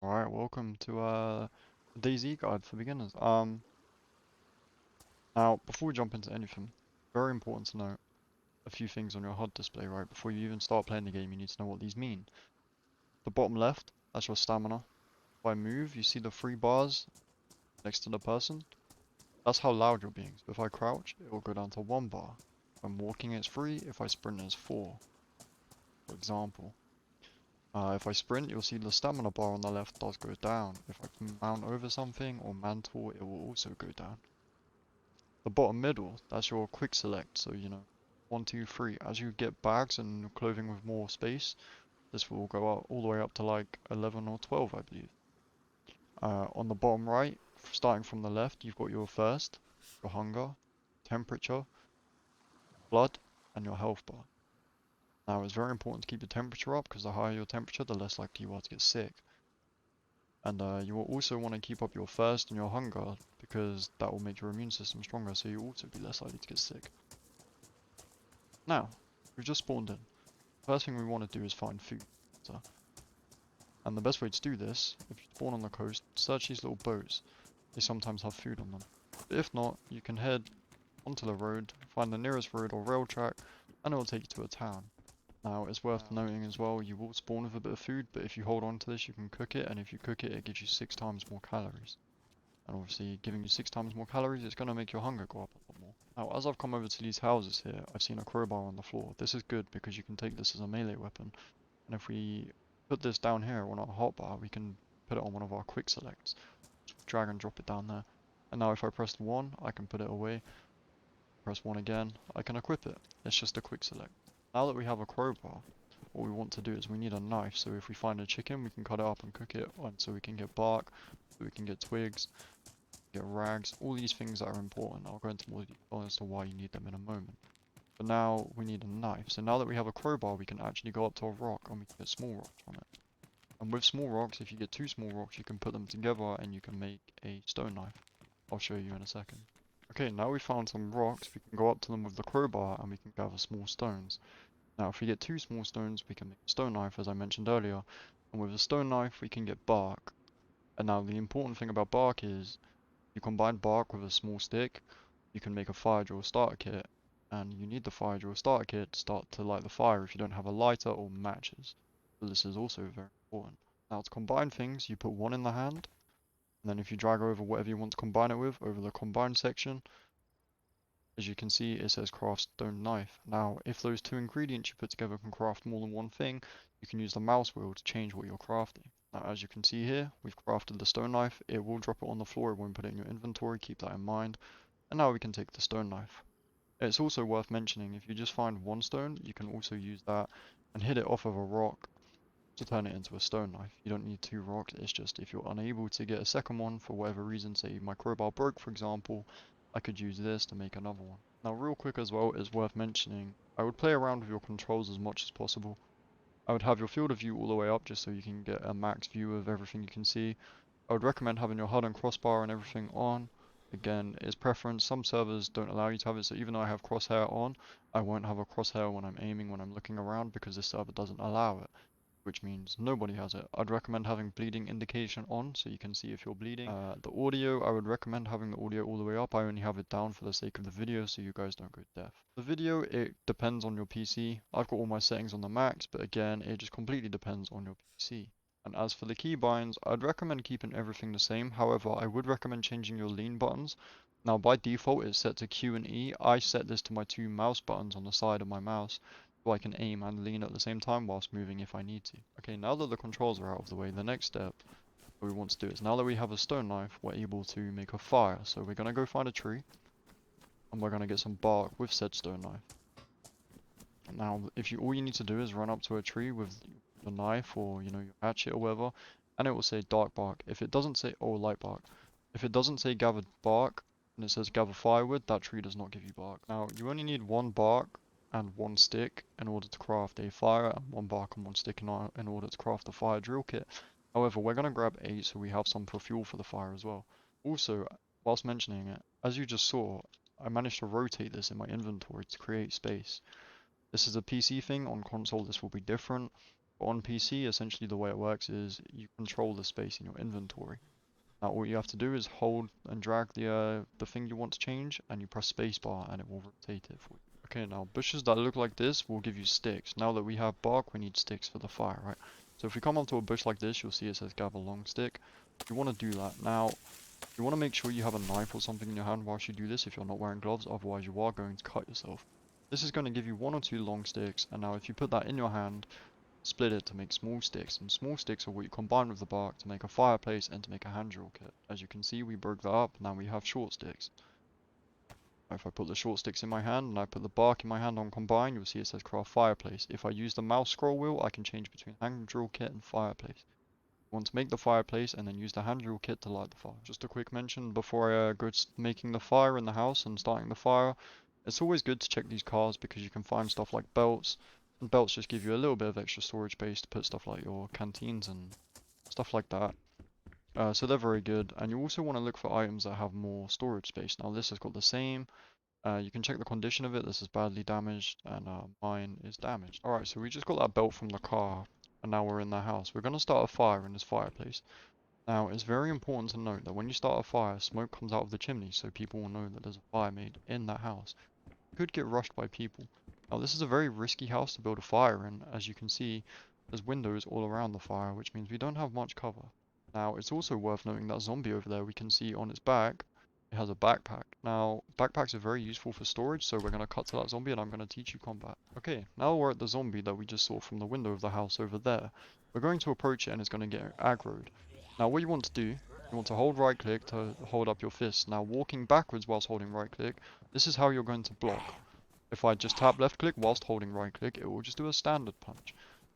Alright, welcome to the Dayz guide for beginners. Now before we jump into anything, very important to note a few things on your HUD display, right? Before you even start playing the game, you need to know what these mean. The bottom left, that's your stamina. If I move, you see the 3 bars next to the person. That's how loud you're being. So if I crouch, it will go down to 1 bar. If I'm walking, it's 3. If I sprint, it's 4. For example. If I sprint, you'll see the stamina bar on the left does go down. If I can mount over something or mantle, it will also go down. The bottom middle, that's your quick select. So, 1, 2, 3. As you get bags and clothing with more space, this will go up all the way up to like 11 or 12, I believe. On the bottom right, starting from the left, you've got your thirst, your hunger, temperature, blood, and your health bar. Now, it's very important to keep your temperature up because the higher your temperature, the less likely you are to get sick. And you will also want to keep up your thirst and your hunger because that will make your immune system stronger, so you'll also be less likely to get sick. Now, we've just spawned in. First thing we want to do is find food. And the best way to do this, if you spawn on the coast, search these little boats. They sometimes have food on them. But if not, you can head onto the road, find the nearest road or rail track, and it will take you to a town. Now, it's worth noting as well, you will spawn with a bit of food, but if you hold on to this, you can cook it, and if you cook it, it gives you 6 times more calories. And obviously, giving you 6 times more calories, it's going to make your hunger go up a lot more. Now, as I've come over to these houses here, I've seen a crowbar on the floor. This is good because you can take this as a melee weapon. And if we put this down here on our hotbar, we can put it on one of our quick selects. Just drag and drop it down there. And now if I press 1, I can put it away. Press 1 again, I can equip it. It's just a quick select. Now that we have a crowbar, what we want to do is we need a knife. So if we find a chicken, we can cut it up and cook it. And so we can get bark, so we can get twigs, get rags, all these things that are important. I'll go into more detail as to why you need them in a moment. But now we need a knife. So now that we have a crowbar, we can actually go up to a rock and we can get small rocks from it. And with small rocks, if you get 2 small rocks, you can put them together and you can make a stone knife. I'll show you in a second. Okay, now we found some rocks, we can go up to them with the crowbar and we can gather small stones. Now if we get 2 small stones, we can make a stone knife as I mentioned earlier. And with a stone knife, we can get bark. And now the important thing about bark is, you combine bark with a small stick, you can make a fire drill starter kit. And you need the fire drill starter kit to start to light the fire if you don't have a lighter or matches. So this is also very important. Now to combine things, you put 1 in the hand, and then if you drag over whatever you want to combine it with, over the combine section, as you can see it says craft stone knife. Now if those 2 ingredients you put together can craft more than one thing, you can use the mouse wheel to change what you're crafting. Now as you can see here, we've crafted the stone knife, it will drop it on the floor, it won't put it in your inventory, keep that in mind. And now we can take the stone knife. It's also worth mentioning, if you just find 1 stone, you can also use that and hit it off of a rock to turn it into a stone knife. You don't need 2 rocks, it's just if you're unable to get a second one for whatever reason, say my crowbar broke for example, I could use this to make another one. Now real quick as well, it's worth mentioning, I would play around with your controls as much as possible. I would have your field of view all the way up just so you can get a max view of everything you can see. I would recommend having your HUD and crossbar and everything on. Again, it's preference. Some servers don't allow you to have it, so even though I have crosshair on, I won't have a crosshair when I'm aiming, when I'm looking around, because this server doesn't allow it, which means nobody has it. I'd recommend having bleeding indication on so you can see if you're bleeding. The audio, I would recommend having the audio all the way up. I only have it down for the sake of the video so you guys don't go deaf. The video, it depends on your PC. I've got all my settings on the max, but again, it just completely depends on your PC. And as for the keybinds, I'd recommend keeping everything the same. However, I would recommend changing your lean buttons. Now by default it's set to Q and E. I set this to my 2 mouse buttons on the side of my mouse, so I can aim and lean at the same time whilst moving if I need to. Okay, now that the controls are out of the way, the next step that we want to do is, now that we have a stone knife, we're able to make a fire. So we're going to go find a tree, and we're going to get some bark with said stone knife. Now, all you need to do is run up to a tree with your knife or, your hatchet or whatever, and it will say dark bark. If it doesn't say, or light bark. If it doesn't say gather bark, and it says gather firewood, that tree does not give you bark. Now, you only need 1 bark and 1 stick in order to craft a fire, and 1 bark and 1 stick in order to craft a fire drill kit. However, we're going to grab 8 so we have some for fuel for the fire as well. Also, whilst mentioning it, as you just saw, I managed to rotate this in my inventory to create space. This is a PC thing, on console this will be different. But on PC, essentially the way it works is you control the space in your inventory. Now all you have to do is hold and drag the thing you want to change, and you press spacebar and it will rotate it for you. Okay, now bushes that look like this will give you sticks. Now that we have bark, we need sticks for the fire, right? So if we come onto a bush like this, you'll see it says gather long stick. You want to do that. Now, you want to make sure you have a knife or something in your hand whilst you do this if you're not wearing gloves, otherwise you are going to cut yourself. This is going to give you 1 or 2 long sticks, and now if you put that in your hand, split it to make small sticks, and small sticks are what you combine with the bark to make a fireplace and to make a hand drill kit. As you can see, we broke that up, now we have short sticks. If I put the short sticks in my hand and I put the bark in my hand on combine, you'll see it says craft fireplace. If I use the mouse scroll wheel, I can change between hand drill kit and fireplace. Want to make the fireplace and then use the hand drill kit to light the fire. Just a quick mention before I go making the fire in the house and starting the fire. It's always good to check these cards because you can find stuff like belts, and belts just give you a little bit of extra storage space to put stuff like your canteens and stuff like that. So they're very good, and you also want to look for items that have more storage space. Now this has got the same. You can check the condition of it. This is badly damaged, and mine is damaged. Alright, so we just got that belt from the car, and now we're in the house. We're going to start a fire in this fireplace. Now, it's very important to note that when you start a fire, smoke comes out of the chimney, so people will know that there's a fire made in that house. You could get rushed by people. Now, this is a very risky house to build a fire in. As you can see, there's windows all around the fire, which means we don't have much cover. Now, it's also worth noting that zombie over there we can see on its back, it has a backpack. Now, backpacks are very useful for storage, so we're going to cut to that zombie and I'm going to teach you combat. Okay, now we're at the zombie that we just saw from the window of the house over there. We're going to approach it and it's going to get aggroed. Now, what you want to do, you want to hold right click to hold up your fist. Now, walking backwards whilst holding right click, this is how you're going to block. If I just tap left click whilst holding right click, it will just do a standard punch.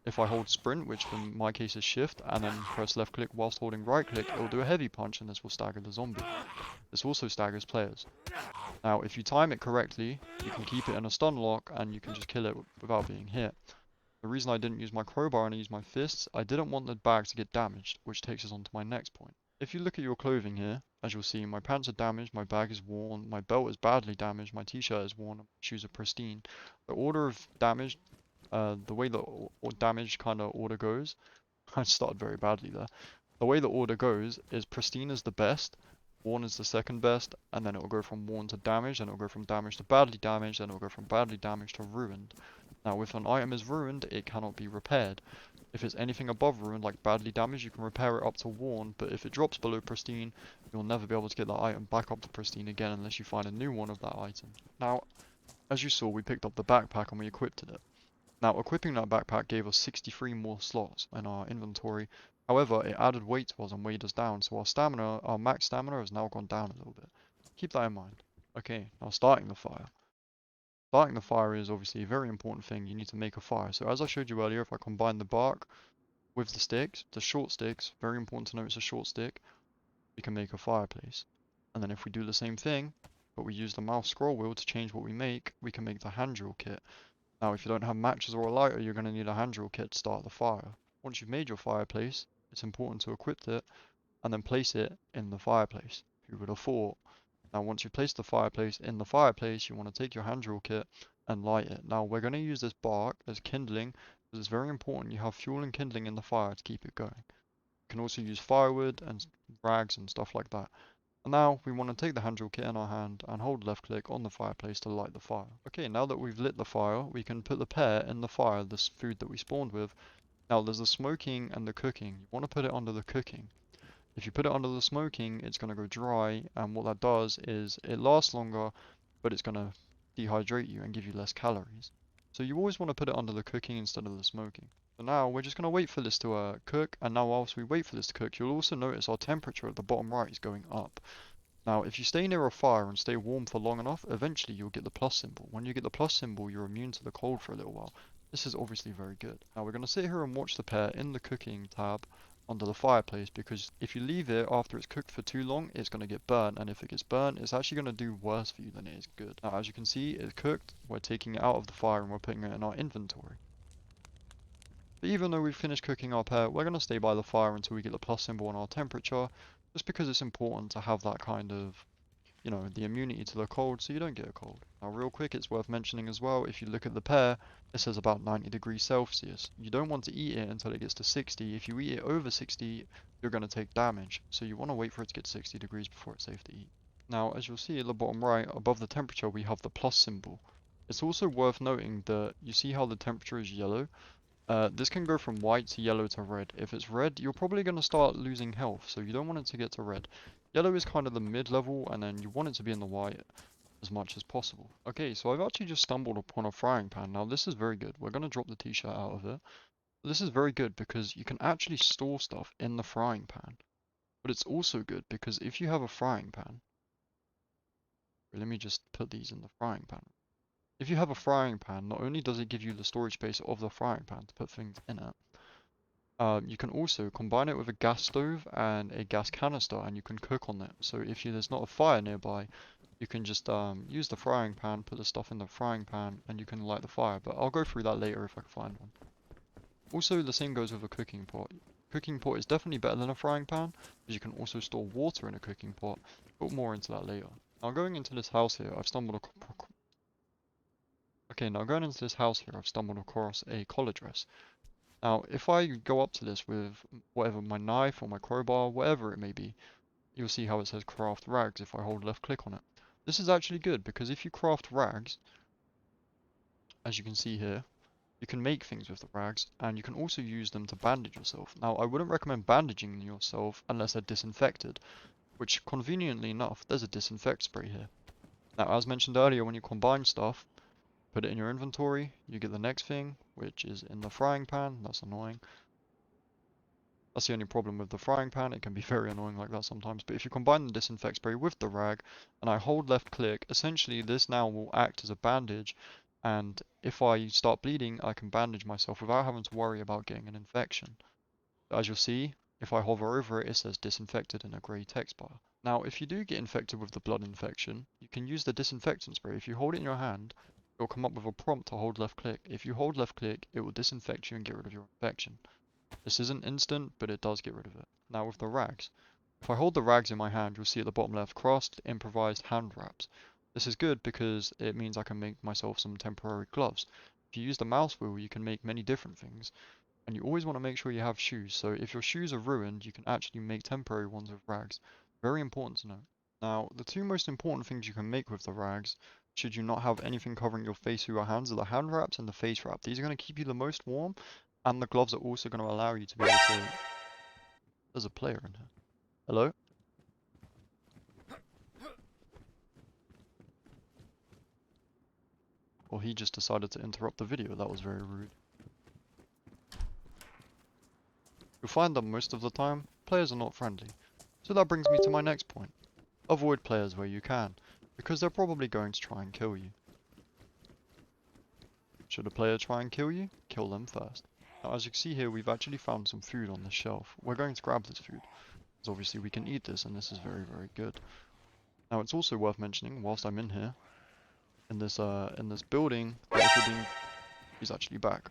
If I hold sprint, which in my case is shift, and then press left click whilst holding right click, it will do a heavy punch and this will stagger the zombie. This also staggers players. Now, if you time it correctly, you can keep it in a stun lock and you can just kill it without being hit. The reason I didn't use my crowbar and I used my fists, I didn't want the bag to get damaged, which takes us on to my next point. If you look at your clothing here, as you'll see, my pants are damaged, my bag is worn, my belt is badly damaged, my t-shirt is worn, and my shoes are pristine. The order of damage, the way the damage kind of order goes, I started very badly there. The way the order goes is pristine is the best, worn is the second best, and then it will go from worn to damaged, then it will go from damaged to badly damaged, then it will go from badly damaged to ruined. Now, if an item is ruined, it cannot be repaired. If it's anything above ruined, like badly damaged, you can repair it up to worn, but if it drops below pristine, you'll never be able to get that item back up to pristine again unless you find a new one of that item. Now, as you saw, we picked up the backpack and we equipped it. Now, equipping that backpack gave us 63 more slots in our inventory. However, it added weight to us and weighed us down, so our stamina, our max stamina has now gone down a little bit. Keep that in mind. Okay, now starting the fire. Starting the fire is obviously a very important thing. You need to make a fire. So as I showed you earlier, if I combine the bark with the sticks, the short sticks, very important to note it's a short stick, we can make a fireplace. And then if we do the same thing, but we use the mouse scroll wheel to change what we can make the hand drill kit. Now if you don't have matches or a lighter, you're going to need a hand drill kit to start the fire. Once you've made your fireplace, it's important to equip it and then place it in the fireplace. Who would have thought? Now once you place the fireplace in the fireplace, you want to take your hand drill kit and light it. Now we're going to use this bark as kindling because it's very important you have fuel and kindling in the fire to keep it going. You can also use firewood and rags and stuff like that. And now we want to take the hand drill kit in our hand and hold left click on the fireplace to light the fire. Okay, now that we've lit the fire, we can put the pear in the fire, this food that we spawned with. Now there's the smoking and the cooking. You want to put it under the cooking. If you put it under the smoking, it's going to go dry, and what that does is it lasts longer, but it's going to dehydrate you and give you less calories. So you always want to put it under the cooking instead of the smoking. So now we're just going to wait for this to cook, and now whilst we wait for this to cook, you'll also notice our temperature at the bottom right is going up. Now, if you stay near a fire and stay warm for long enough, eventually you'll get the plus symbol. When you get the plus symbol, you're immune to the cold for a little while. This is obviously very good. Now we're going to sit here and watch the pear in the cooking tab under the fireplace, because if you leave it after it's cooked for too long, it's going to get burnt, and if it gets burnt, it's actually going to do worse for you than it is good. Now as you can see, it's cooked, we're taking it out of the fire and we're putting it in our inventory. But even though we've finished cooking our pear, we're going to stay by the fire until we get the plus symbol on our temperature, just because it's important to have that kind of you know, the immunity to the cold so you don't get a cold. Now real quick, it's worth mentioning as well, if you look at the pear, it says about 90 degrees Celsius. You don't want to eat it until it gets to 60. If you eat it over 60, you're going to take damage. So you want to wait for it to get to 60 degrees before it's safe to eat. Now, as you'll see at the bottom right, above the temperature, we have the plus symbol. It's also worth noting that you see how the temperature is yellow? This can go from white to yellow to red. If it's red, you're probably going to start losing health, so you don't want it to get to red. Yellow is kind of the mid-level, and then you want it to be in the white as much as possible. Okay, so I've actually just stumbled upon a frying pan. Now this is very good. We're going to drop the t-shirt out of it. This is very good because you can actually store stuff in the frying pan. But it's also good because if you have a frying pan, let me just put these in the frying pan. If you have a frying pan, not only does it give you the storage space of the frying pan to put things in it, you can also combine it with a gas stove and a gas canister and you can cook on it. So if there's not a fire nearby, you can just use the frying pan, put the stuff in the frying pan, and you can light the fire. But I'll go through that later if I can find one. Also, the same goes with a cooking pot. Cooking pot is definitely better than a frying pan, because you can also store water in a cooking pot. But more into that later. Now going into this house here, I've stumbled across... Okay, now going into this house here, I've stumbled across a collar dress. Now, if I go up to this with whatever, my knife or my crowbar, whatever it may be, you'll see how it says craft rags if I hold left click on it. This is actually good because if you craft rags, as you can see here, you can make things with the rags and you can also use them to bandage yourself. Now, I wouldn't recommend bandaging yourself unless they're disinfected, which conveniently enough, there's a disinfect spray here. Now, as mentioned earlier, when you combine stuff, put it in your inventory, you get the next thing, which is in the frying pan. That's annoying. That's the only problem with the frying pan. It can be very annoying like that sometimes. But if you combine the disinfect spray with the rag, and I hold left click, essentially this now will act as a bandage. And if I start bleeding, I can bandage myself without having to worry about getting an infection. As you'll see, if I hover over it, it says disinfected in a grey text bar. Now, if you do get infected with the blood infection, you can use the disinfectant spray. If you hold it in your hand, it will come up with a prompt to hold left click. If you hold left click, it will disinfect you and get rid of your infection. This isn't instant, but it does get rid of it. Now with the rags. If I hold the rags in my hand, you'll see at the bottom left, crossed improvised hand wraps. This is good because it means I can make myself some temporary gloves. If you use the mouse wheel, you can make many different things. And you always want to make sure you have shoes. So if your shoes are ruined, you can actually make temporary ones with rags. Very important to know. Now, the two most important things you can make with the rags, should you not have anything covering your face or your hands, are the hand wraps and the face wrap. These are going to keep you the most warm. And the gloves are also going to allow you to be able to... There's a player in here. Hello? Well, he just decided to interrupt the video. That was very rude. You'll find that most of the time, players are not friendly. So that brings me to my next point. Avoid players where you can, because they're probably going to try and kill you. Should a player try and kill you, kill them first. Now, as you can see here, we've actually found some food on the shelf. We're going to grab this food, because obviously we can eat this, and this is very, very good. Now, it's also worth mentioning, whilst I'm in here, in this building, that he's actually back.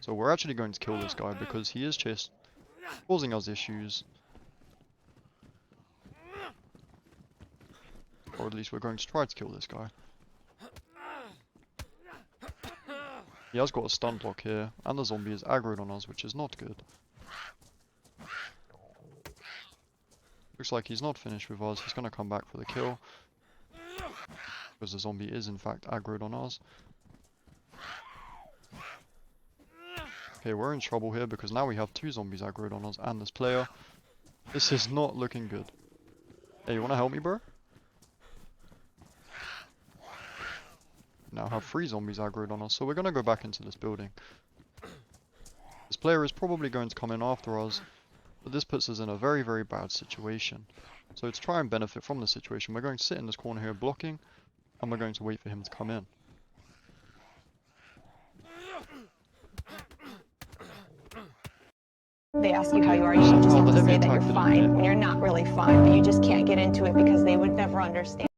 So we're actually going to kill this guy, because he is just causing us issues. Or at least we're going to try to kill this guy. He has got a stun block here, and the zombie is aggroed on us, which is not good. Looks like he's not finished with us. He's going to come back for the kill. Because the zombie is in fact aggroed on us. Okay, we're in trouble here because now we have two zombies aggroed on us and this player. This is not looking good. Hey, you want to help me, bro? Now have three zombies aggroed on us, so we're going to go back into this building. This player is probably going to come in after us, but this puts us in a very, very bad situation. So to try and benefit from the situation, we're going to sit in this corner here blocking, and we're going to wait for him to come in. They ask you how you are, you just have to say that you're fine, and you're not really fine, but you just can't get into it because they would never understand.